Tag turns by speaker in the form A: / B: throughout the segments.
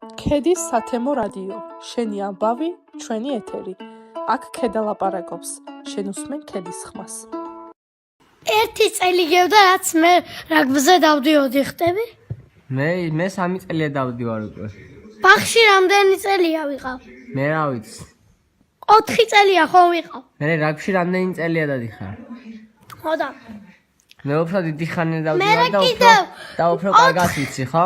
A: ქედის სათემო რადიო, შენი ამბავი, ჩვენი ეთერი. აქ ქედა ლაპარაკობს, შენ უსმენ ქედის ხმას.
B: ერთი წელი გევდა, რაც მე რაგბზე დავდიოდი, ხტები?
C: მე 3 წელია დავდივარ უკვე.
B: ბაღში რამდენი წელია ვიყავ?
C: მე რა ვიცი.
B: 4 წელია ხომ ვიყავ?
C: მე რაგბში რამდენი წელია დადიხარ?
B: ხოდა.
C: მე უფრო დიდი ხანია დავდივარ და უფრო კარგად ვიცი, ხო?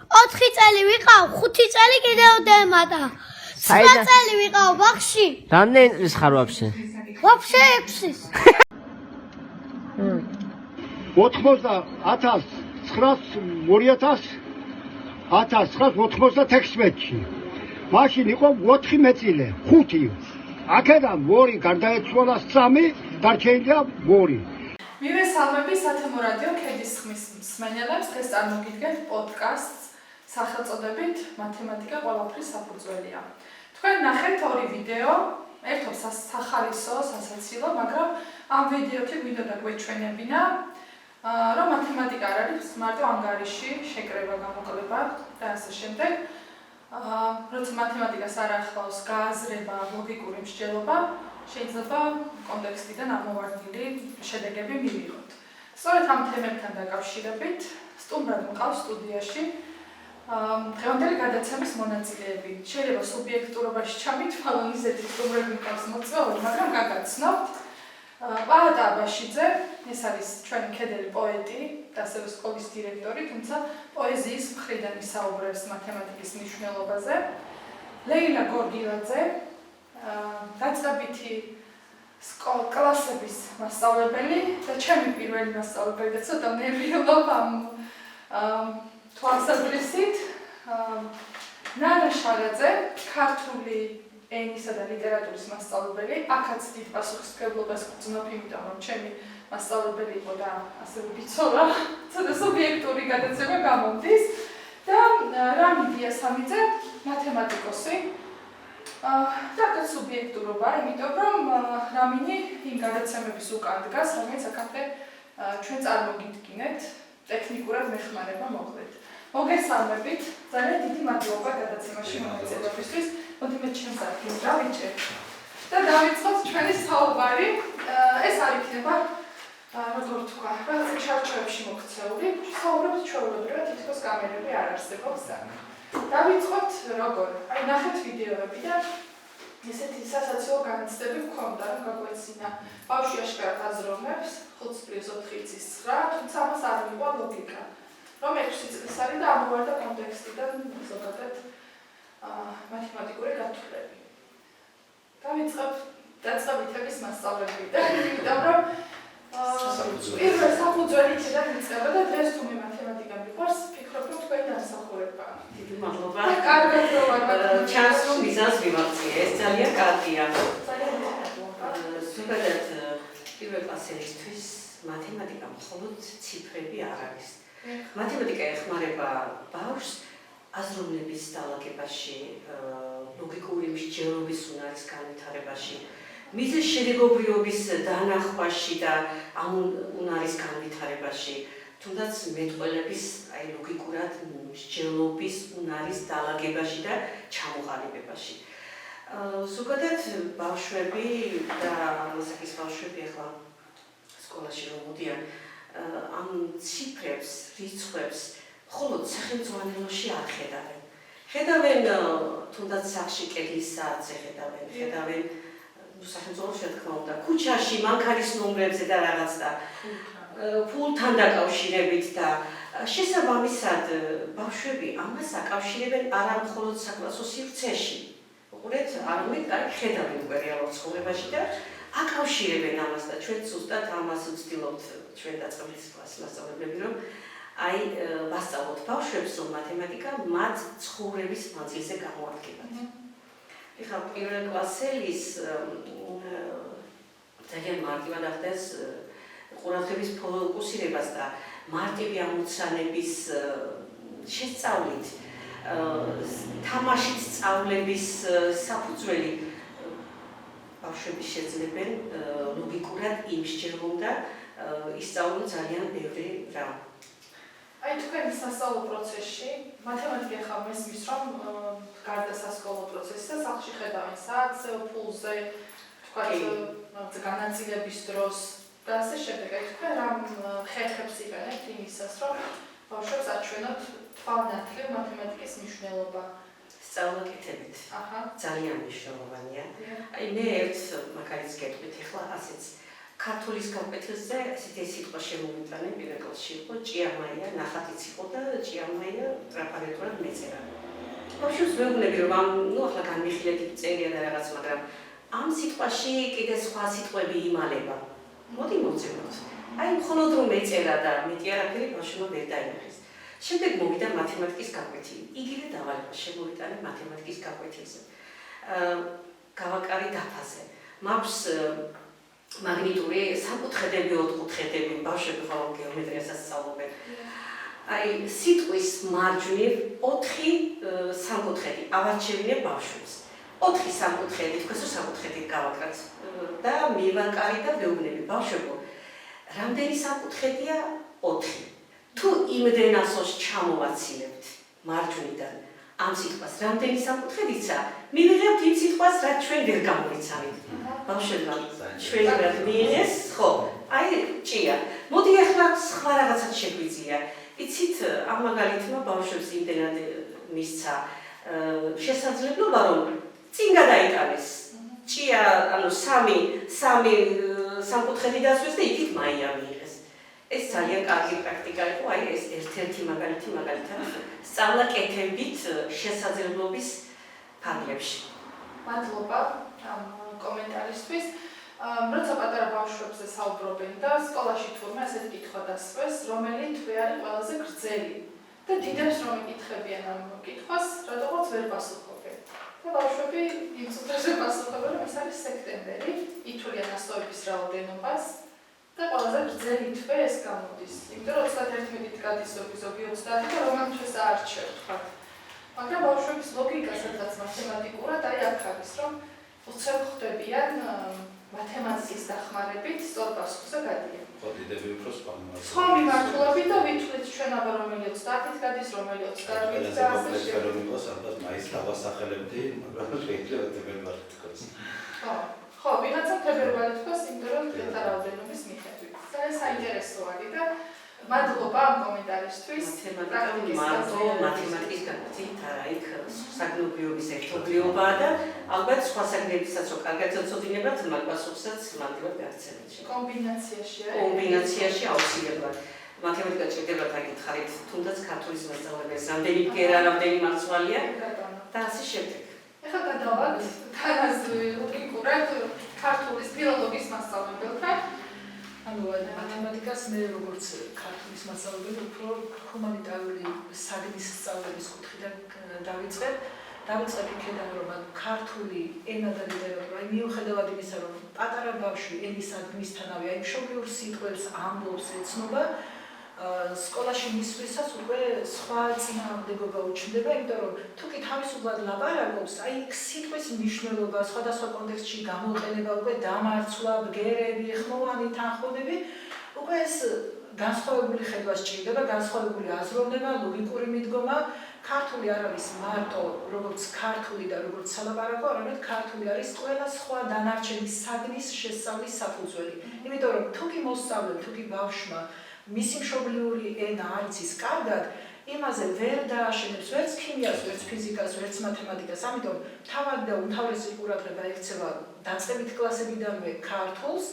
B: 4 წელი ვიყავ, 5 წელი კიდევ დემატა. 9 წელი ვიყავ ბაღში.
C: რამდენი წლის ხარ ვაფშე?
B: ვაფშე 6-ის.
D: 1996-ში. მაშინ იყო 4 მეწილე, 5. აქედან 2 გარდაეცვალა 3, დარჩენილია 2.
A: მივესალმები სათემო რადიო ქედის ხმის მსმენელებს. დღეს წარმოგიდგენთ პოდკასტს სახელწოდებით მათემატიკა ყველაფრის საფუძველია. თქვენ ნახეთ 2 ვიდეო, ერთով სახალისო, სასაცილო, მაგრამ ამ ვიდეოთი გვინდოდა გვეჩვენებინა, რომ მათემატიკა არ არის მარტო ანგარიში, შეკრება, გამოკლება და ასე შემდეგ. როცა მათემატიკას არ ახლავს გააზრება, ლოგიკური მსჯელობა, შეიძლება კონტექსტიდან ამოვარდნილი შედეგები მივიღოთ. სწორედ ამ თემებთან დაკავშირებით სტუმრად მყავს სტუდიაში დღევანდელი გადაცემის მონაწილეები. შეიძლება სუბიექტურობაში ჩამითვალონ ისეთი სტუმრები მყავს მოწვეული, მაგრამ გაგაცნობთ. პაატა აბაშიძე, ეს არის ჩვენი ქედელი პოეტი და ასევე სკოლის დირექტორი, თუმცა პოეზიის მხრიდან ისაუბრებს მათემატიკის მნიშვნელობაზე. ლეილა გორგილაძე, დაწყებითი კლასების მასწავლებელი და ჩემი პირველი მასწავლებელი და ცოტა ნერვიულობ ამ თვალსაზრისით. ნანა შარაძე, ქართული ენისა და ლიტერატურის მასწავლებელი, აქაც დიდ პასუხისმგებლობას გრძნობ, იმიტომ რომ ჩემი მასწავლებელი იყო და ასევე ბიცოლა, ცოტა სუბიექტური გადაცემა გამომდის. და რამი დიასამიძე, მათემატიკოსი. და სუბიექტურობა, იმიტომ რომ რამინი იმ გადაცემების უკან დგას, რომელიც აქამდე ჩვენ წარმოგიდგინეთ, ტექნიკურად მეხმარება მოხდეთ. მოგესალმებით, ძალიან დიდი მადლობა გადაცემაში მონაწილეობისთვის. მოდი მე ჩემს ადგილს დავიჭერ და დავიწყოთ ჩვენი საუბარი. ეს არ იქნება, როგორ თქვა, რაღაც ჩარჩოებში მოქცეული. საუბრობთ ჩვეულებრივად, თითქოს კამერები არ არსებობს. დავიწყოთ როგორ? აი ნახეთ ვიდეოები და ესეთი სასაცილო განცდები გვქონდა, რომ გაგვეცინა ბავშვი აშკარად აზროვნებს 5+4=9, თუმცა ამას არ მივა ლოგიკა. რომ 6 წლის არის და ამოვარდა კონტექსტიდან ზოგადად მათემატიკური გათვლები. დავიწყებ დაწყებითების მასწავლებიდან, იმიტომ რომ პირველ საფუძველიდან ვიწყება და დღეს თუ მე მათემატიკა მიყვარს, ვფიქრობ, რომ თქვენი დამსახურება.
E: დიდი მადლობა.
A: კარგად რომ ვარ.
E: ჩანს რომ მიზანს მივაღწია, ეს ძალიან კარგია.
A: ძალიან მადლობა.
E: ზოგადად პირველ კლასელისთვის მათემატიკა მხოლოდ ციფრები არ არის. მათემატიკა ეხმარება ბავშვს აზროვნების დალაგებაში, ლოგიკური მსჯელობის უნარის განვითარებაში, მიზეს შედეგობრიობის დანახვაში და ამ უნარის განვითარებაში, თუნდაც მეტყველების, აი ლოგიკურად მსჯელობის უნარის დალაგებაში და ჩამოყალიბებაში. ზოგადად ბავშვები და მოსაკის ბავშვები ახლა სკოლაში რომ მოდიან, ამ ციფრებს, რიცხვებს მხოლოდ სახელმძღვანელოში არ ხედავენ. ხედავენ თუნდაც სახში კედლის საათზე ხედავენ სახელმძღვანელოში რა თქმა უნდა, ქუჩაში, მანქანის ნომრებზე და რაღაც და ფულთან დაკავშირებით და შესაბამისად ბავშვები ამას აკავშირებენ არა მხოლოდ საკლასო სივრცეში. უყურეთ, არამედ ხედავენ უკვე რეალურ ცხოვრებაში და აკავშირებენ ამას და ჩვენ ზუსტად ამას ვცდილობთ ჩვენ დაწყებითი კლასის მასწავლებლები, რომ აი ვასწავლოთ ბავშვებს, რომ მათემატიკა მათ ცხოვრების მანძილზე გამოადგებათ. ეხლა პირველ კლასელის ძალიან მარტივად ახდენს ყურადღების ფოკუსირებას და მარტივი ამოცანების შესწავლით, თამაშით სწავლების საფუძველი ბავშვები შეძლებენ ლოგიკურად იმსჯელონ და ისწავლონ ძალიან ბევრი რამ.
A: აი თქვენი სასწავლო პროცესში მათემატიკა ხომ მესმის რომ გარდა სასკოლო პროცესისა სახლში ხედავენ საათზე, ფულზე, თქვათ განაწილების დროს და ასე შემდეგ. აი თქვენ რამ ხერხებს იყენებთ იმისას რომ ბავშვებს აჩვენოთ თვალნათლივ მათემატიკის მნიშვნელობა?
E: სწავლაკეთებით.
A: აჰა.
E: ძალიან მნიშვნელოვანია. აი მე ერთ მაგალითს გეტყვით ახლა ასეც ქართულის განკვეთილზე ესეთი სიტყვა შემოვიტანე პირველ კლასში იყო ჭიამაია, ნახატიც იყო და ჭიამაია ტრაპარეტულად მეწერა. ბავშვებს ვეუბნები რომ ახლა განვიხილეთ წერია და რაღაც, მაგრამ ამ სიტყვაში კიდე სხვა სიტყვები იმალება. მოდი მოვწევთ. აი მხოლოდ რომ მეწერა და მეტი არაფერი ბავშვმა ვერ დაინახეს. შემდეგ მოვიდა მათემატიკის გაკვეთილი. იგივე დავალება შემოვიტანე მათემატიკის გაკვეთილზე. გავაკარი დაფაზე. მაქვს მაგნიტური სამკუთხედები, ოთხკუთხედები, ბავშვები ხოლმე გეომეტრიასაც სწავლობენ. აი სიტყვის მარჯვნივ 4 სამკუთხედი ავარჩევინე ბავშვებს. 4 სამკუთხედი, თქვენს სამკუთხედით გავაკრათ და მივაკარი და ვეუბნები ბავშვებო, რამდენი სამკუთხედია 4. თუ იმდენასოს ჩამოვაცილებთ მარჯვნიდან ამ სიტყვას, რამდენი სამკუთხედიცა, მივიღებთ იმ სიტყვას, რაც ჩვენ ვერ გამოვიცანით. ბავშვებმა ჩვენი რა მიიღეს, ხო, აი ჭია. მოდი ახლა სხვა რაღაცაც შეგვიძლია. იცით, ამ მაგალითმა ბავშვებს იმდენად მისცა შესაძლებლობა, რომ წინ გადაიტანეს. ჭია, ანუ 3 სამკუთხედი დასვეს და იქით მაია მიიღეს. ეს ძალიან კარგი პრაქტიკა იყო, აი ეს ერთ-ერთი მაგალითი მაგალითად სწავლაკეთებით შესაძლებლობის ფარგლებში.
A: მადლობა ამ კომენტარისთვის. როცა პატარა ბავშვებზე საუბრობენ და სკოლაში თურმე ასეთი კითხვა დასვეს, რომელი თვე არის ყველაზე გრძელი და დიდებს რომ იკითხებიან ამ კითხვას, რატომაც ვერ პასუხობენ. და ბავშვები იმ წუთებზე პასუხობენ, რომ ეს არის სექტემბერი, ითვლიან ასოების რაოდენობას და ყველაზე გრძელი თვე ეს გამოდის. იმიტომ რომ 31-ით გადის ზოგი 30 და რომან თვეს აარჩევთ, თქვათ. მაგრამ ბავშვების ლოგიკა სადღაც მათემატიკურად აი აქ არის, რომ უცებ ხვდებიან მათემატიკის დახმარებით სწორ პასუხზე გადიან.
F: ხო, დიდები უფრო
A: სხვა მიმართულებით და ვითვლით ჩვენ აბა რომელი 30-ით გადის, რომელი 28-ით და ასე შემდეგ.
F: რომ იყოს, ალბათ მაისს დავასახელებდი, მაგრამ შეიძლება თებერვალი თქოს.
A: ხო, ვიღაცა თებერვალი თქოს, იმიტომ რომ დღეთა რაოდენობის მიხედვით. ძალიან საინტერესო არის და მადლობა ამ კომენტარისთვის.
E: მათემატიკის გაკვეთილით არა, იქ საგნობიობის ერთობლიობაა და ალბათ სხვა საგნებისაც რო კარგად ეცოდინებათ, მაგ პასუხსაც მარტივად გაგცემთ.
A: კომბინაციაში არის.
E: კომბინაციაში აუცილებლად. მათემატიკა ჭირდება დაგითხარით, თუნდაც ქართულის მასწავლებელს, რამდენი ბგერა, რამდენი მარცვალია და ასე შემდეგ.
A: ეხლა გადავართ ლოგიკურად ქართულის ფილოლოგიის მასწავლებელთან.
G: ანუ მათემატიკას მე როგორც ქართულის მასწავლებელი უფრო ჰუმანიტარული საგნის სწავლების კუთხიდან დავიწყებ. დავიწყებ იქიდან, რომ ქართული ენა და ლიტერატურა, მიუხედავად იმისა, რომ პატარა ბავშვი ენის საგნისთანავე, აი მშობლიურ სიტყვებს ამბობს, ეცნობა, სკოლაში მისვლისას უკვე სხვა წინააღმდეგობა უჩნდება, იმიტომ რომ თუ კი თავისუფლად ლაპარაკობს, აი სიტყვის მნიშვნელობა, სხვადასხვა კონტექსტში გამოყენება, უკვე დამარცვა, ბგერები, ხმოვანი თანხმობები, უკვე ეს განსხვავებული ხედვა სჭირდება, განსხვავებული აზროვნება, ლოგიკური მიდგომა. ქართული არ არის მარტო როგორც ქართული და როგორც სალაპარაკო, არამედ ქართული არის ყველა სხვა დანარჩენი საგნის შესწავლის საფუძველი. იმიტომ რომ თუ კი მოსწავლემ, თუ კი ბავშვმა მისი მშობლიური ენა არ იცის კარგად, იმაზე ვერ დააშენებს ვერც ქიმიას, ვერც ფიზიკას, ვერც მათემატიკას. ამიტომ თავად და უმთავრესი ყურადღება ექცევა დაწყებით კლასებიდანვე ქართულს,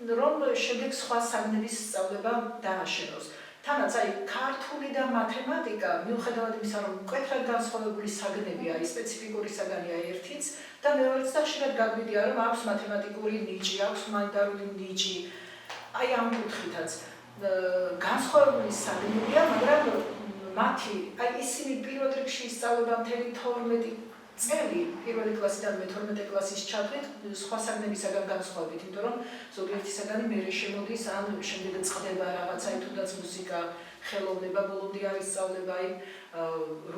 G: რომ შემდეგ სხვა საგნების სწავლება დააშენოს. თანაც აი ქართული და მათემატიკა, მიუხედავად იმისა, რომ მკვეთრად განსხვავებული საგნები არის, სპეციფიკური საგანია ერთიც და მეორეც და ხშირად გაგვიდია, რომ აქვს მათემატიკური ნიჭი, აქვს ჰუმანიტარული ნიჭი. აი ამ კუთხითაც განსხვავებული საგნებია, მაგრამ მათი, აი ისინი პირველ რიგში ისწავლება მთელი 12 წელი, პირველი კლასიდან მე-12 კლასის ჩათვლით, სხვა საგნებისაგან განსხვავებით, იმიტომ რომ ზოგიერთი საგანი მერე შემოდის, ან შემდეგ წყდება რაღაცა, თუნდაც მუსიკა, ხელოვნება, ბოლომდე არის სწავლება, აი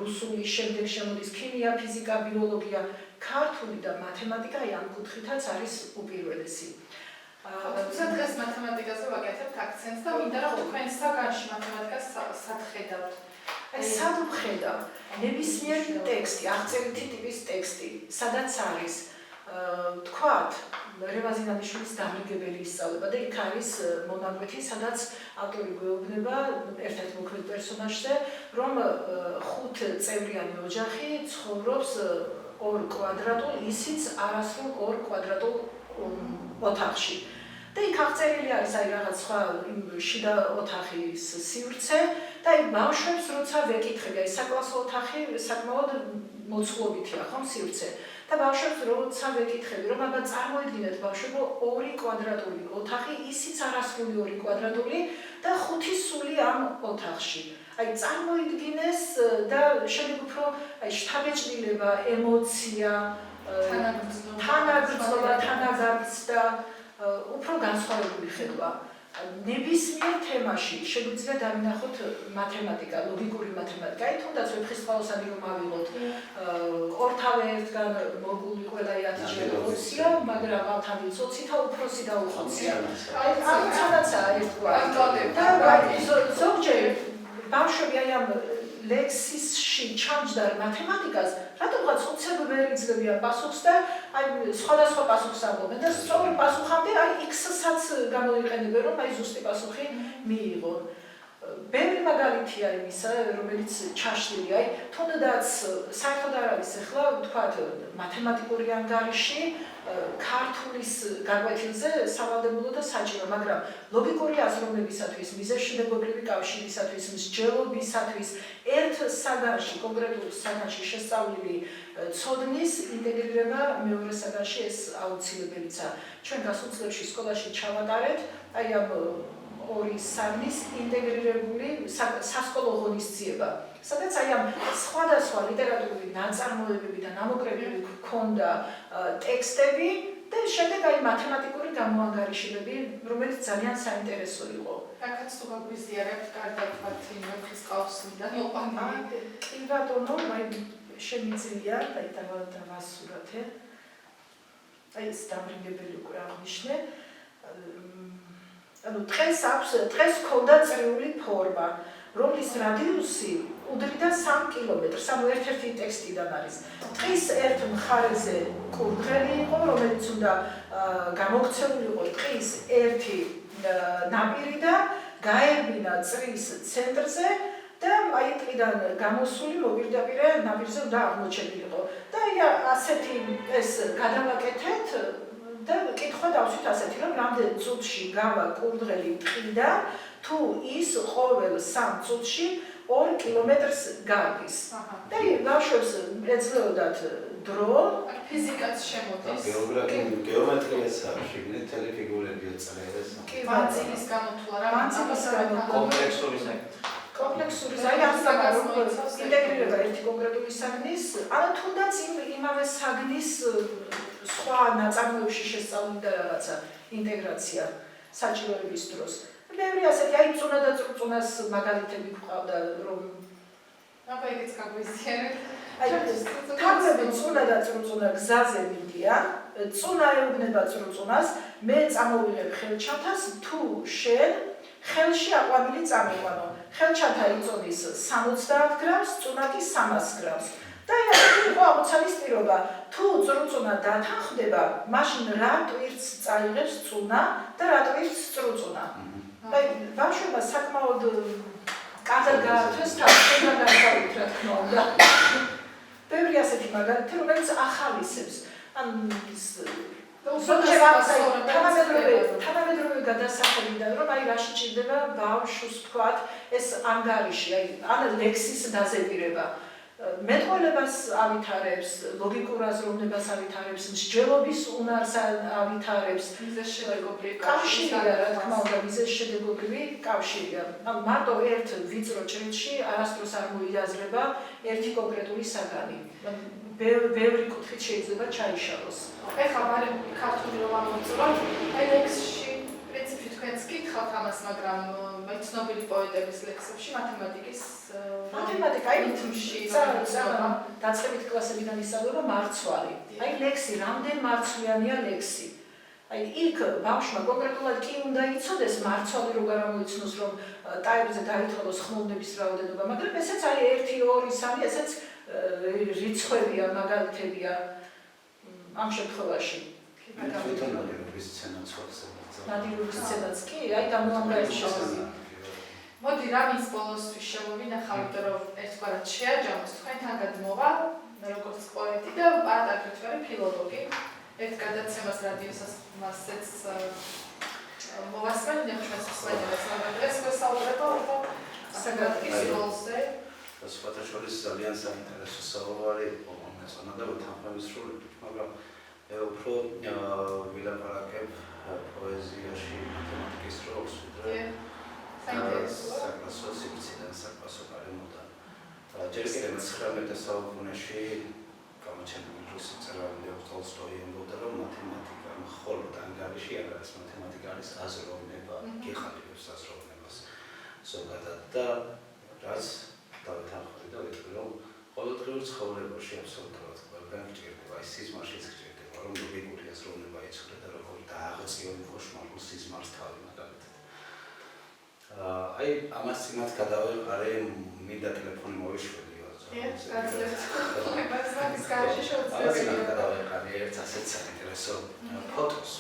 G: რუსული, შემდეგ შემოდის ქიმია, ფიზიკა, ბიოლოგია, ქართული და მათემატიკა, აი ამ კუთხითაც არის უპირველესი.
A: თუმცა დღეს მათემატიკაზე ვაკეთებთ აქცენტს და მინდა რომ თქვენ საგანში მათემატიკას სადხედავთ.
G: აი სად ვხედავ? ნებისმიერი ტექსტი, აღწერითი ტიპის ტექსტი, სადაც არის თქვათ რევაზ იანიშვილის დამრიგებელი ისწავლება და იქ არის მონაკვეთი, სადაც ავტორი გვეუბნება ერთ-ერთ მოქმედ პერსონაჟზე, რომ 5 წევრიანი ოჯახი ცხოვრობს 2 კვადრატულ, ისიც არასრულ 2 კვადრატულ ოთახში. და იქ აღწერილი არის აი რაღაც სხვა შიდა ოთახის სივრცე და აი ბავშვებს როცა ვეკითხები, აი საკლასო ოთახი საკმაოდ მოცულობითია ხომ სივრცე. და ბავშვებს როცა ვეკითხები, რომ აბა წარმოიდგინეთ ბავშვებო 2 კვადრატული ოთახი, ისიც არასრული 2 კვადრატული და 5 სული ამ ოთახში. აი წარმოიდგინეს და შემდეგ უფრო აი შთაბეჭდილება, ემოცია, თანაგრძნობა, თანაგარცდა უფრო განსხვავებული ხედვა. ნებისმიერ თემაში შეგვიძლია დავინახოთ მათემატიკა, ლოგიკური მათემატიკა. აი თუნდაც ვეფხისტყაოსანი რომ ავიღოთ, ორთავე ერთგან მოგული ყველა 10-ჯერ 20-ია, მაგრამ ავთანდილ 20 და უფროსი და უხოცია. აი ამცადაცაა ერთგვარი. და ზოგჯერ ბავშვები აი ამ ლექსისში ჩამჯდარ მათემატიკას, რატომღაც უცებ ვერ იძლებიან პასუხს და აი სხვადასხვა პასუხს ამბობენ და სწორ პასუხამდე აი X-საც გამოიყენებენ, რომ აი ზუსტი პასუხი მიიღონ. ბევრი მაგალითია იმისა, რომელიც ჩაშლილი, აი თუნდაც საერთოდ არ არის ახლა ვთქვათ მათემატიკური ანგარიში ქართულის გაკვეთილზე სავალდებულო და საჭირო, მაგრამ ლოგიკური აზროვნებისათვის, მიზეზშემდეგობრივი კავშირისათვის, მსჯელობისათვის ერთ საგანში, კონკრეტულ საგანში შესწავლილი ცოდნის ინტეგრირება მეორე საგანში ეს აუცილებელია. ჩვენ გასულ წლებში სკოლაში ჩავატარეთ, აი ამ 2 საგნის ინტეგრირებული სასკოლო ღონისძიება, სადაც აი ამ სხვადასხვა ლიტერატურული ნაწარმოებები და ნამოკრებები ჰქონდა ტექსტები და შემდეგ აი მათემატიკური გამოანგარიშებები, რომელიც ძალიან საინტერესო იყო.
A: რაკაც თუ გაგვიზიარებთ, გარდა თქვათ იმ ვეფხისტყაოსნიდან იყვანილი.
G: კი ბატონო, აი შემიძლია აი დავასურათე. აი ეს დამრიგებელი უკვე აღნიშნე. ანუ დღეს ჰქონდა წრიული ფორმა, რომლის რადიუსი უდრიდა 3 კილომეტრს, ანუ ერთ-ერთი ტექსტიდან არის. დღის ერთ მხარეზე კურდღელი იყო, რომელიც უნდა გამოქცეულიყო დღის ერთი ნაპირიდან, გაერბინა წრის ცენტრზე და აი ტყიდან გამოსული მოპირდაპირე ნაპირზე უნდა აღმოჩენილიყო. და აი ასეთი ეს გადავაკეთეთ და კითხვა დავსვით ასეთი, რომ რამდენ წუთში გავა კურდღელი ტყიდან, თუ ის ყოველ 3 წუთში 2 კილომეტრს გარბის. და ბავშვებს ეძლეოდათ დრო,
A: ფიზიკაც შემოდის.
F: გეომეტრიას შეგნით ტელეფიგურები წერეს.
A: მანძილის გამოთვლა რა
F: კომპლექსური
G: კომპლექსური აი ამ საგანს ინტეგრირება ერთი კონკრეტული საგნის, ანუ თუნდაც იმავე საგნის სხვა ნაწარმოებში შესწავლილი და რაღაცა ინტეგრაცია საჭიროების დროს. ბევრი ასეთი აი წუნა და წრუწუნას მაგალითები გვყავდა, რომ
A: აბა ეგეც გაგვიზიარეთ.
G: აი თამები წუნა და წრუწუნა გზაზე მიდიან, წუნა ეუბნება წრუწუნას, მე წამოვიღებ ხელჩათას, თუ შენ ხელში აყვავილი წამიყვანო. ხელჩათა იწოდის 70 გრამს, წუნა კი 300 გრამს. და ეს იყო ამოცანის პირობა. თუ წრუწუნა დათანხმდება, მაშინ რა ტვირთს წაიღებს წუნა და რა ტვირთს წრუწუნა. აი ბავშვებმა საკმაოდ კარგად გაართვეს თავისუფლად განსხვავებით, რა თქმა უნდა. ბევრი ასეთი მაგალითი, რომელიც ახალისებს. ან თანამედროვე გადასახებიდან, რომ აი რა შეჭირდება ბავშვს თქვათ ეს ანგარიში, აი ან ლექსის დაზეპირება. მეტყველებას ავითარებს, ლოგიკურ აზროვნებას ავითარებს, მსჯელობის უნარს ავითარებს,
A: მიზეზშემდეგობრივი
G: კავშირია, რა თქმა უნდა, მიზეზშემდეგობრივი კავშირია. ანუ მარტო ერთ ვიწრო ჭრილში არასდროს არ მოიაზრება ერთი კონკრეტული საგანი. ბევრი კუთხით შეიძლება ჩაიშალოს.
A: ეხლა მალე ქართული რომ ამოვწუროთ, აი ლექსში პრინციპში თქვენც გითხავთ ამას, მაგრამ ცნობილი პოეტების ლექსებში
G: მათემატიკა აი თმში დაწყებით კლასებიდან ისწავლება მარცვალი. აი ლექსი, რამდენ მარცვლიანია ლექსი. აი იქ ბავშვმა კონკრეტულად კი უნდა იცოდეს მარცვალი რო გამოიცნოს რომ ტაეპზე დაითვალოს ხმოვნების რაოდენობა, მაგრამ ესეც არის 1 2 3 ესეც რიცხვებია, მაგალითებია ამ შემთხვევაში.
F: თვითონ ნადირობის სცენაც ხალხს
G: ნადირობის სცენაც კი, აი გამოამგარიშოს.
A: მოდი რა მის ბოლოსთვის შემოვინახავთ რომ ერთგვარად შეაჯამოს თქვენთან გადმოვა როგორც პოეტი და პატარკეთვარი ფილოლოგი. ერთ გადაცემას რადიოსასმასეც მოვასმენია ჩვენს მსმენელებს, მაგრამ ეს გვესაუბრება უფრო საკრატის როლზე.
F: სხვათა შორის ძალიან საინტერესო საუბარი იყო მომეწონა და უთანხმების სრულებით, მაგრამ მე უფრო ვილაპარაკებ პოეზიაში მათემატიკის როლს, ვიდრე საკმაოდ სივრციდან საკმაოდ გარემოდან. ჯერ კიდევ 19 საუკუნეში გამოჩენილი რუსი მწერალი ტოლსტოი ამბობდა, რომ მათემატიკა მხოლოდ ანგარიში არ არის, მათემატიკა არის აზროვნება, გეხალიფებს აზროვნებას ზოგადად და რაც დავეთანხმდი და ვიტყვი, რომ ყოველდღიურ ცხოვრებაში აბსოლუტურად ყველგან გჭირდება, აი სიზმარშიც გჭირდება, რომ ლოგიკური აზროვნება იცოდე და როგორ დააღწიო იმ ხოშმარულ სიზმარს თავი მაგალითად. აი ამას წინათ გადავეყარე, მინდა ტელეფონი მოვიშველი. გადავეყარე ერთ ასეთ საინტერესო ფოტოს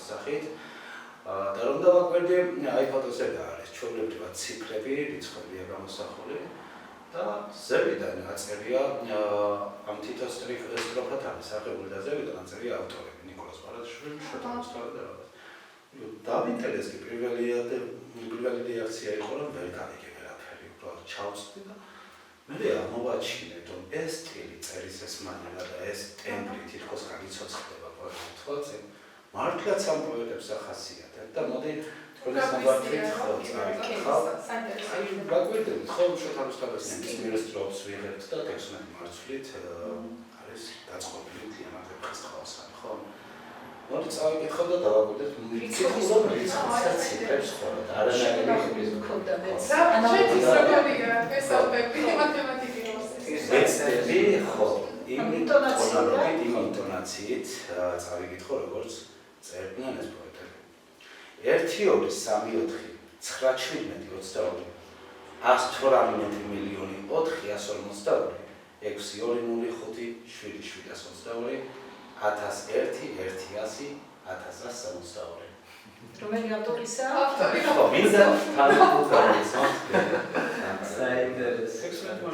F: სახით და რომ დავაკვირდი, აი ფოტოზე რა არის, ჩვეულებრივად ციფრები, რიცხვებია გამოსახული და ზევიდან აწერია ამ თითო სტროფად არის აღებული და ზევიდან აწერია ავტორები ნიკოლას ბარათაშვილი, შოთა რუსთაველი და რაღაც. დავინტერეს კი პირველი რეაქცია იყო, რომ ვერ გავიგე ვერაფერი, უბრალოდ ჩავწვდი და მე მოვაჩინე, რომ ეს სტილი წერის ეს მანერა და ეს ტემბრი თითქოს გაგიცოცხლდება პოეტის თვალზე, მართლაც ამ პოეტებს ახასიათებ და მოდი თქვენს ნაბართვით ვაკვირდებით, ხოლმე შოთა რუსთაველის ნებისმიერ სტროფს ვიღებთ და 16 მარცვლით არის დაწყობილი მთლიანად ხალხსანი, ხო? მოდი წავიკითხო და დავაკვირდეთ რიცხვს და ციფრებს ხოლმე და არანაირი
G: მქონდა მეც.
F: ეცდები ხო იმ ინტონაციით წავიკითხო როგორც წერდნენ ეს პოეტები. 1 2 3 4 9 17 22 118 მილიონი 452 6 2 0 5 7 722 1001 100 1162
G: რომელი ავტორისაა?
A: ავტორი
F: ხო მინდა თავისუფლად
C: საინტერესო.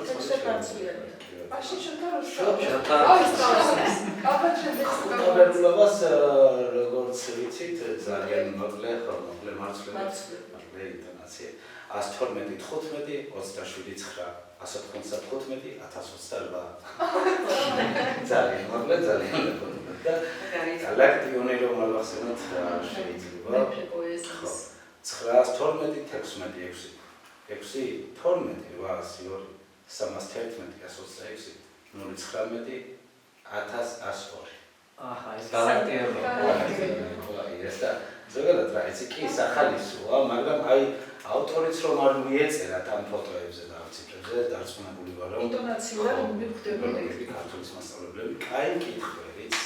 G: 16 მარცვლიანი.
A: მაშინ შოთა
C: შოთა
F: ხუთაბერულობას როგორც ვიცით ძალიან მოკლე მარცვლე ინტონაცია 112 15 27 9 195 1028 ძალიან მოკლე ძალიან და გალაქტიონი რომ მოვახსენოთ შეიძლება 912 16 6 12 802 311 126 019 1102
C: აჰა, ეს გალაქტიონი.
F: ეს და ზოგადად რა ეს კი სახალისოა, მაგრამ აი ავტორიც რომ არ მიეწერათ ამ ფოტოებზე და ამ ციფრებზე დარწმუნებული ვარ რომ
G: ინტონაციურად მიხვდებოდი
F: ქართულის მასწავლებლები კაი კითხვერიც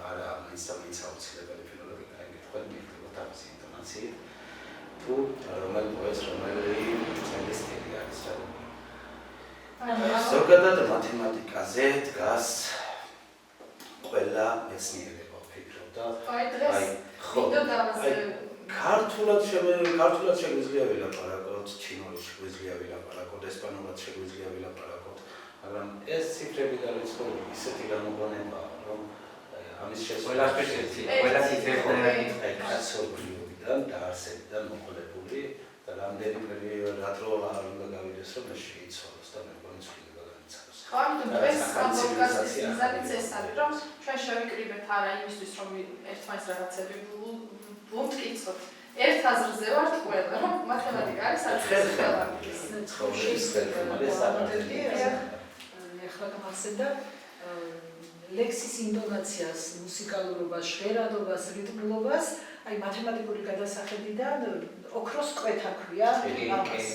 F: არა მაინც აუცილებელი ფილოლოგი კაი კითხვერი მიხვდებოდა ამ ინტონაციით თუ რომელი პოეტს რომელი სტილი არის ზოგადად მათემატიკაზე დგას ყველა მეცნიერება ვფიქრობ და
A: აი დღეს
F: ქართულად შეგვიძლია ვილაპარაკოთ, ჩინურად შეგვიძლია ვილაპარაკოთ, ესპანურად შეგვიძლია ვილაპარაკოთ, მაგრამ ეს ციფრები და რიცხვები ისეთი გამოგონებაა, რომ ამის შესაძლებლობა
C: ყველა ციფრებთან
F: კაცობრიობიდან დაარსებიდან მოყოლებული და რამდენი პერიოდ არ უნდა გავიდეს, რომ ეს შეიცვალოს და მე მგონი ცვლილება განიცადოს.
A: ამიტომ ეს ამ პოდკასტის მიზანიც ეს არის, რომ ჩვენ შევიკრიბეთ არა იმისთვის, რომ ერთმანეთს რაღაცები ვუმტკიცოთ. ერთ აზრზე ვართ ყველა, რომ მათემატიკა არის
G: ახლა გამახსენდა ლექსის ინტონაციას, მუსიკალურობას, ჟღერადობას, რიტმულობას, აი მათემატიკური გადასახედიდან ოქროს კვეთა ქვია ამას.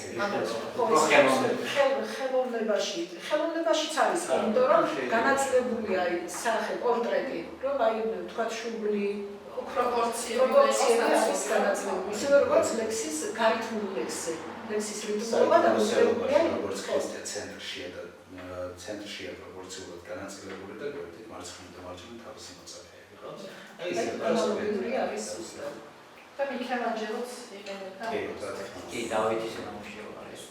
G: ხელოვნებაშიც არის, იმიტომ რომ განაწილებულია აი სახე, პორტრეტი, რომ აი თქვა შუბლი პროპორციები არის განაწილებული. ისევე როგორც ლექსის გარითმული ლექსი. ლექსის რიტმულობა დამოკიდებულია
F: როგორც ქრისტე ცენტრშია და ცენტრშია პროპორციულად განაწილებული და გვერდით მარცხნივ და მარჯვნივ თავისი მოწაფეები, ხო? აი ეს
G: განაწილებული არის ზუსტად.
A: და მიქელანჯელოც იყენებდა.
C: კი, დავითის ნამუშევარი არის.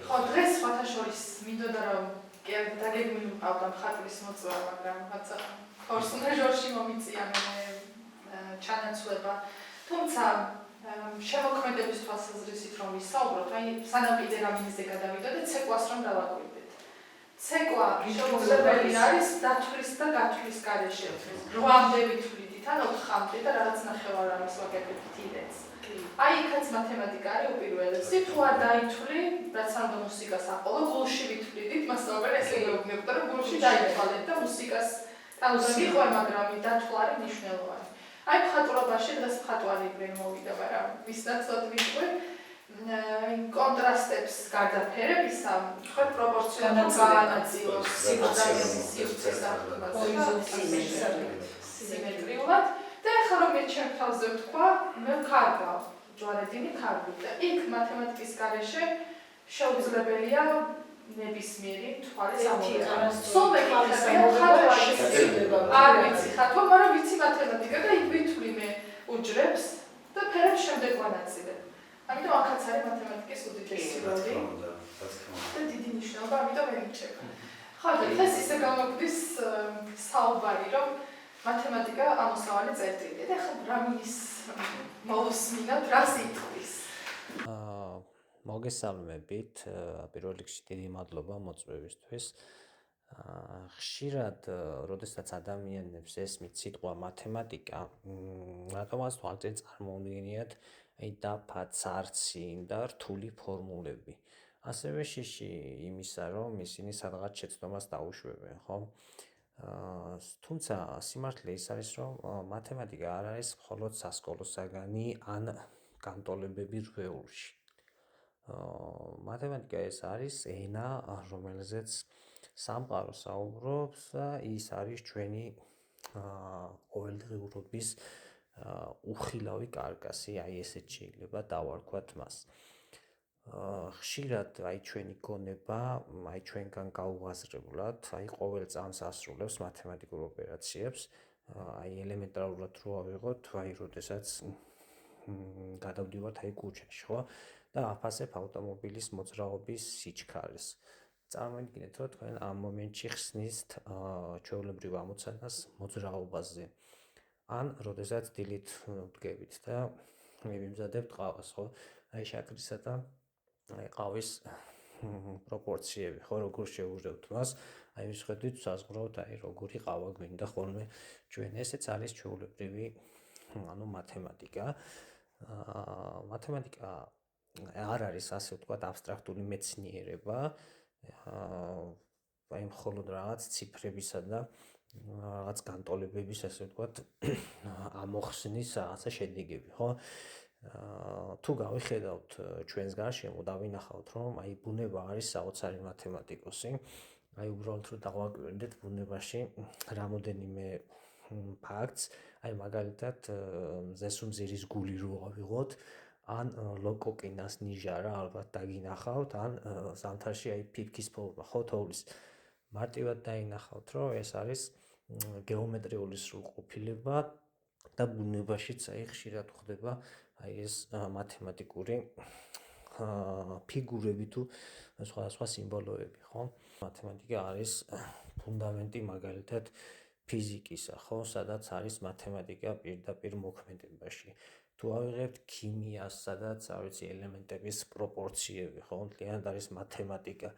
A: ხო, დღეს სხვათა შორის მინდოდა რომ დაგეგმილი მყავდა მხატვრის მოწვევა, მაგრამ რაცა ფორსმაჟორში მომიწია მე ჩანაცვლება. თუმცა შემოქმედების თვალსაზრისით რომ ვისაუბროთ, აი სანამ კიდე რამინზე გადავიდოდეთ, ცეკვას რომ დავაკვირდეთ. ცეკვა შეუძლებელი არის დათვლის და გათვლის გარეშე. 8-მდე ვითვლით ან 4-მდე და რაღაც ნახევარის ვაკეთებთ იდეც. აი იქაც მათემატიკა არის უპირველესი, თუ არ დაითვლი, რაც ამ მუსიკას აყოლო, გულში ვითვლიდით, მასწავლებელი ესე მეუბნებოდა, რომ გულში დაითვალეთ და მუსიკას თავზე მიყვარ, მაგრამ დათვლა არის მნიშვნელოვანი. აი მხატვრობაში დღეს მხატვარი იბრენ მოვიდა, მაგრამ ვის ნაცვლად ვიტყვი, კონტრასტებს გარდა ფერებისა, ხო პროპორციონალურად გაანაწილოს სივრცეს და სიმეტრიულად და ახლა რომ მე ჩემ თავზე ვთქვა, მე ვქარგავ, ჯვარედინი ქარგავ და იქ მათემატიკის გარეშე შეუძლებელია ნებისმიერი თვალის ამოღება. სულ მეკითხებია ხატვაში. არ ვიცი ხატვა, მაგრამ ვიცი მათემატიკა და იქ ვითვლი მე უჯრებს და ფერებს შემდეგ ვანაწილებ. ამიტომ აქაც არის მათემატიკის უდიდესი როლი და დიდი მნიშვნელობა, ამიტომ ერიჩება. ხო, დღეს ისე გამოგვდის საუბარი, რომ მათემატიკა ამოსავალი წერტილია და ახლა რამინის მოусმინოთ, რას იტყვის?
H: მოგესალმებით, პირველ რიგში დიდი მადლობა მოწვევისთვის. ხშირად, როდესაც ადამიანებს ესმით სიტყვა მათემატიკა, რატომაც თვალწინ წარმოუდგენიათ დაფა, ცარცი და რთული ფორმულები. ასევე შიში იმისა, რომ ისინი სადღაც შეცდომას დაუშვებენ, ხო? თუმცა სიმართლე ის არის, რომ მათემატიკა არ არის მხოლოდ სასკოლო საგანი ან განტოლებები რვეულში. მათემატიკა ეს არის ენა, რომელზეც სამყარო საუბრობს და ის არის ჩვენი ყოველდღიურობის უხილავი კარკასი, აი ესეც შეიძლება დავარქვათ მას. ხშირად აი ჩვენი გონება, აი ჩვენგან გაუაზრებლად, აი ყოველ წამს ასრულებს მათემატიკურ ოპერაციებს, აი ელემენტარულად რო ავიღოთ, აი როდესაც გადავდივართ აი ქუჩაში, ხო? და აფასებ ავტომობილის მოძრაობის სიჩქარეს. წარმოიდგინეთ, რომ თქვენ ამ მომენტში ხსნით ჩვეულებრივ ამოცანას მოძრაობაზე. ან როდესაც დილით ვდგებით და მივიმზადებთ ყავას, ხო? აი შაქრისა და ყავის პროპორციები, ხო, როგორ შევუժდევთ მას, აი ვისხედვით საზღვრავთ, აი როგორი ყავა გვინდა ხოლმე ჩვენ. ესეც არის ჩვეულებრივი, ანუ მათემატიკა. მათემატიკა არ არის ასე ვთქვათ აბსტრაქტული მეცნიერება, აი მხოლოდ რაღაც ციფრებისა და რაღაც განტოლებების ასე ვთქვათ ამოხსნის რაღაცა შედეგები, ხო? თუ გავიხედავთ ჩვენს გარშემო და ვინახავთ, რომ აი ბუნება არის საოცარი მათემატიკოსი, აი უბრალოდ რომ დავაკვირდეთ ბუნებაში რამოდენიმე ფაქტს, აი მაგალითად ზესუმზირის გული რო ავიღოთ, ან ლოკოკინას ნიჟარა ალბათ დაგინახავთ, ან ზამთარში აი ფიფქის ფორმა, ხო, თოვლის. მარტივად დაინახავთ, რომ ეს არის გეომეტრიული სრულყოფილება და ბუნებაშიც აი ხშირად ხდება აი ეს მათემატიკური ფიგურები თუ სხვადასხვა სიმბოლოები, ხო? მათემატიკა არის ფუნდამენტი მაგალითად ფიზიკისა, ხო, სადაც არის მათემატიკა პირდაპირ მოქმედებაში. თუ ავიღებთ ქიმიას, სადაც არ ვიცი ელემენტების პროპორციები, ხო, მთლიანად არის მათემატიკა.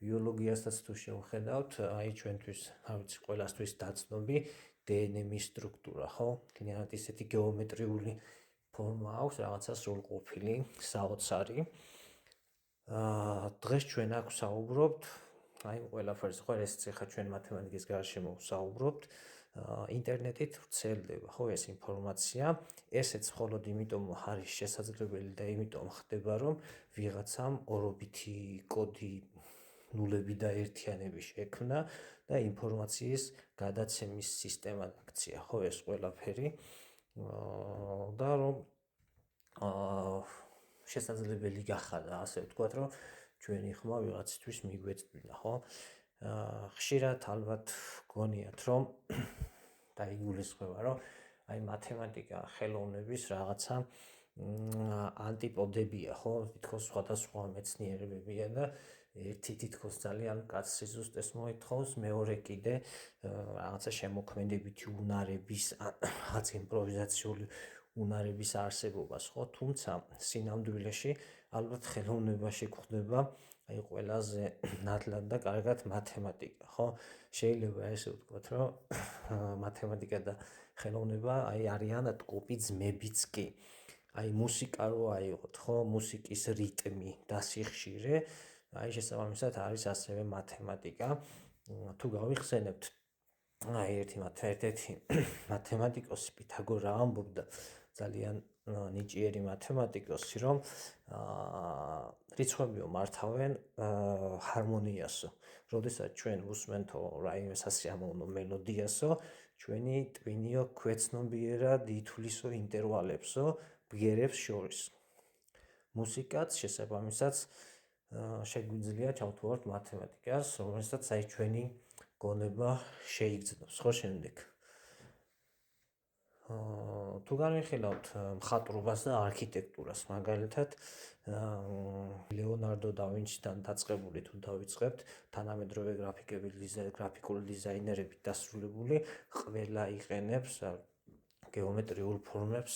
H: ბიოლოგიასაც თუ შევხედავთ, აი ჩვენთვის, არ ვიცი, ყველასთვის დაცნობი დნმ-ის სტრუქტურა, ხო? მთლიანად ისეთი გეომეტრიული ფორმა აქვს, რაღაცა სრულყოფილი, საოცარი. დღეს ჩვენ აქ ვსაუბრობთ, აი ყველაფერს ხო ეს ხა ჩვენ მათემატიკის გარშემო ვსაუბრობთ, ინტერნეტით ვრცელდება, ხო, ეს ინფორმაცია, ესეც მხოლოდ იმიტომ არის შესაძლებელი და იმიტომ ხდება, რომ ვიღაცამ ორობითი კოდი ნულები და ერთიანები შექმნა და ინფორმაციის გადაცემის სისტემა აქცია, ხო, ეს ყველაფერი და რომ შესაძლებელი გახადა, ასე ვთქვათ, რომ ჩვენი ხმა ვიღაცისთვის მიგვეწვინა, ხო? ხშირად ალბათ გონიათ, რომ დაიგულისხმება, რომ აი მათემატიკა ხელოვნების რაღაცა ანტიპოდებია, ხო? თითქოს სხვადასხვა მეცნიერებებია და ერთი თითქოს ძალიან კაც სიზუსტეს მოითხოვს, მეორე კიდე რაღაცა შემოქმედებითი უნარების, რაღაც იმპროვიზაციული უნარების არსებობას, ხო? თუმცა სინამდვილეში ალბათ ხელოვნებაში გვხვდება აი ყველაზე ნათლად და კარგად მათემატიკა, ხო? შეიძლება ესე ვთქვათ, რომ მათემატიკა და ხელოვნება აი არიან ტკუპი ძმებიც კი. აი მუსიკა რო აიღოთ, ხო? მუსიკის რიტმი და სიხშირე, აი შესაბამისად არის ასევე მათემატიკა. თუ გავიხსენებთ, აი ერთი მათემატიკოსი პითაგორა ამბობდა, ძალიან ნიჭიერი მათემატიკოსი, რომ რიცხვებიო მართავენ ჰარმონიასო. როდესაც ჩვენ ვუსმენთო რაიმე სასიამოვნო მელოდიასო, ჩვენი ტვინიო ქვეცნობიერად ითვლისო ინტერვალებსო, ბგერებს შორის. მუსიკაც შესაბამისად შეგვიძლია ჩავთვალოთ მათემატიკას, რომელსაც აი ჩვენი გონება შეიგრძნობს, ხო შემდეგ. თუ განვიხილავთ მხატვრობას და არქიტექტურას, მაგალითად ლეონარდო და ვინჩიდან დაწყებული თუ დავიწყებთ, თანამედროვე გრაფიკული დიზაინერები დასრულებული, ყველა იყენებს გეომეტრიულ ფორმებს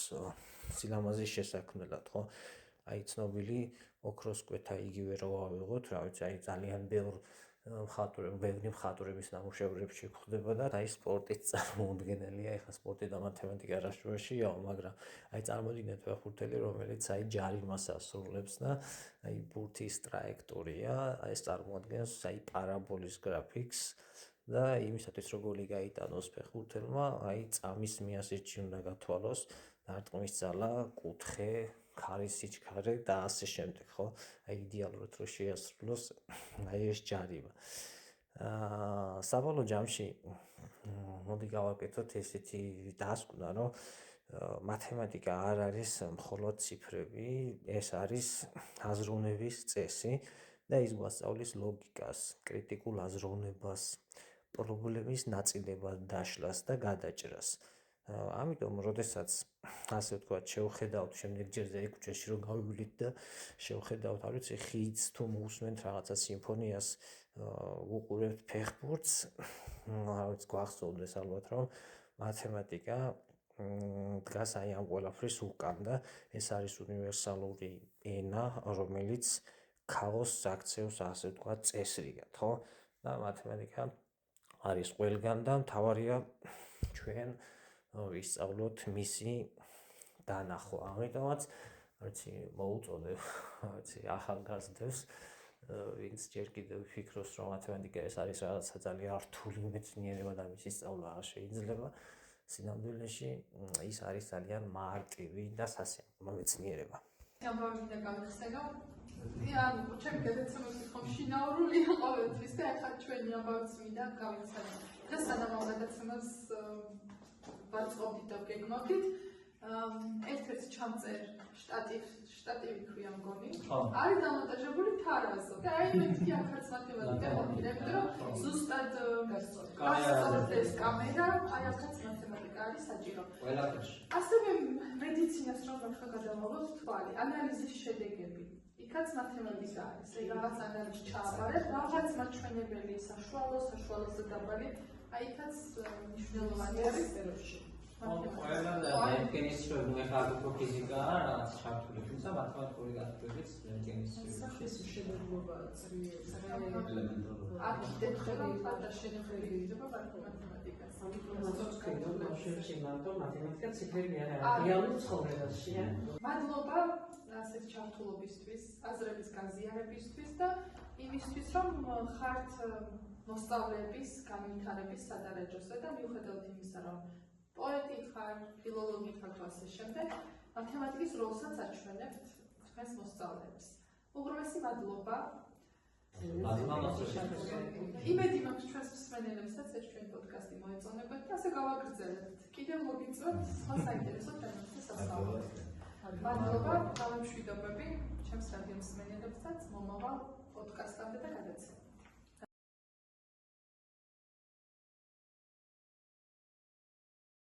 H: სილამაზის შესაქმნელად, ხო? აი ცნობილი ოქროს კვეთა იგივე რო ავიღოთ, რა ვიცი, აი ძალიან ბევრი მხატვრების ნამუშევრებში გვხვდება და აი სპორტით წარმოუდგენელია, ეხლა სპორტი და მათემატიკა რა შუაშია, მაგრამ აი წარმოგიდგენთ ფეხბურთელი, რომელიც აი ჯარიმას ასრულებს და აი ბურთის ტრაექტორია, ეს წარმოადგენს აი პარაბოლის გრაფიკს და იმისათვის რომ გოლი გაიტანოს ფეხბურთელმა, აი წამის მიასეჭი უნდა გათვალოს, დარტყმის ძალა, კუთხე, ქარის სიჩქარე და ასე შემდეგ, ხო? აი იდეალურად რო შეასრულოს აი ეს ჯარიმა. საბოლოო ჯამში მოდი გავაკეთოთ ესეთი დასკვნა, რომ მათემატიკა არ არის მხოლოდ ციფრები, ეს არის აზროვნების წესი და ის გვასწავლის ლოგიკას, კრიტიკულ აზროვნებას, პრობლემის ნაწილებად დაშლას და გადაჭრას. ამიტომ, როდესაც ასე ვთქვათ, შევხედავთ შემდეგ ჯერზე ეკუჩეში რომ გავივლით და შევხედავთ, არ ვიცი, ხიდს თუ მოусმენთ რაღაცა სიმფონიას, უყურებთ ფეხბურთს, არ ვიცი, გვახსოვდეს ალბათ, რომ მათემატიკა დგას აი ამ ყველაფრის უკან და ეს არის უნივერსალური ენა, რომელიც ქაოსს აქცევს, ასე ვთქვათ, წესრიგად, ხო? და მათემატიკა არის ყველგან და მთავარია ჩვენ ვისწავლოთ მისი დანახვა. ამიტომაც, არცი მოუწოდებ, არცი ახალგაზრდებს, ვინც ჯერ კიდევ ფიქრობს, რომ მათემატიკა ეს არის რაღაცა ძალიან რთული მეცნიერება და მისი სწავლა არ შეიძლება. სინამდვილეში ის არის ძალიან მარტივი და სასიამოვნო მეცნიერება.
A: ამბავი და გავიხსენო. ანუ ჩემი გადაცემები ხომ შინაურულია ყოველთვის და ახლა ჩვენი ამბავიც მინდა გავიხსენო. და სანამ ამ გადაცემას ვაწყობდით და ვგეგმავდით, ერთ-ერთი ჩამწერ შტატივი ქვია მგონი. არის დამონტაჟებული თარაზო. და აი მე თქვი ახაც მათემატიკა მოგირებდი, რომ ზუსტად გასწორდეს კამერა, აი ახაც მათემატიკა არის საჭირო. ასევე მედიცინას რომ გადავამოვლოთ თვალი, ანალიზის შედეგები. იქაც მათემატიკა არის. აი რაღაც ანალიზი ჩააბარეთ, რაღაც მაჩვენებელი საშუალოზე დაბალი, აი იქაც მნიშვნელოვანი არის სფეროში.
I: ყველა რენტგენის მექანიკა ფიზიკაა რაღაც ჩართული, თუმცა მათემატიკური გაფრთხილებით რენტგენის
G: შედეგობა
A: არქიტექტურა და შეხედულება მათემატიკას.
I: მათემატიკა ციფრები არ არის რეალურ ცხოვრებაში.
A: მადლობა ასეთ ჩართულობისთვის, აზრების გაზიარებისთვის და იმისთვის, რომ ხართ მოსწავლეების განვითარების სადარაჯოზე და მიუხედავად იმისა, რომ პოეტი ხარ, ფილოლოგი ხარ თუ ასე შემდეგ, მათემატიკის როლსაც აჩვენებთ თქვენს მოსწავლეებს. უღრმესი მადლობა იმედი მაქვს ჩვენს მსმენელებსაც ეს ჩვენ პოდკასტი მოეწონებათ და ასე გავაგრძელებთ. კიდევ მოგიწევთ სხვა საინტერესო თემებზე სასწაულად. მადლობა, თავმშვიდობები ჩემს რადიო მსმენელებსაც, მომავალ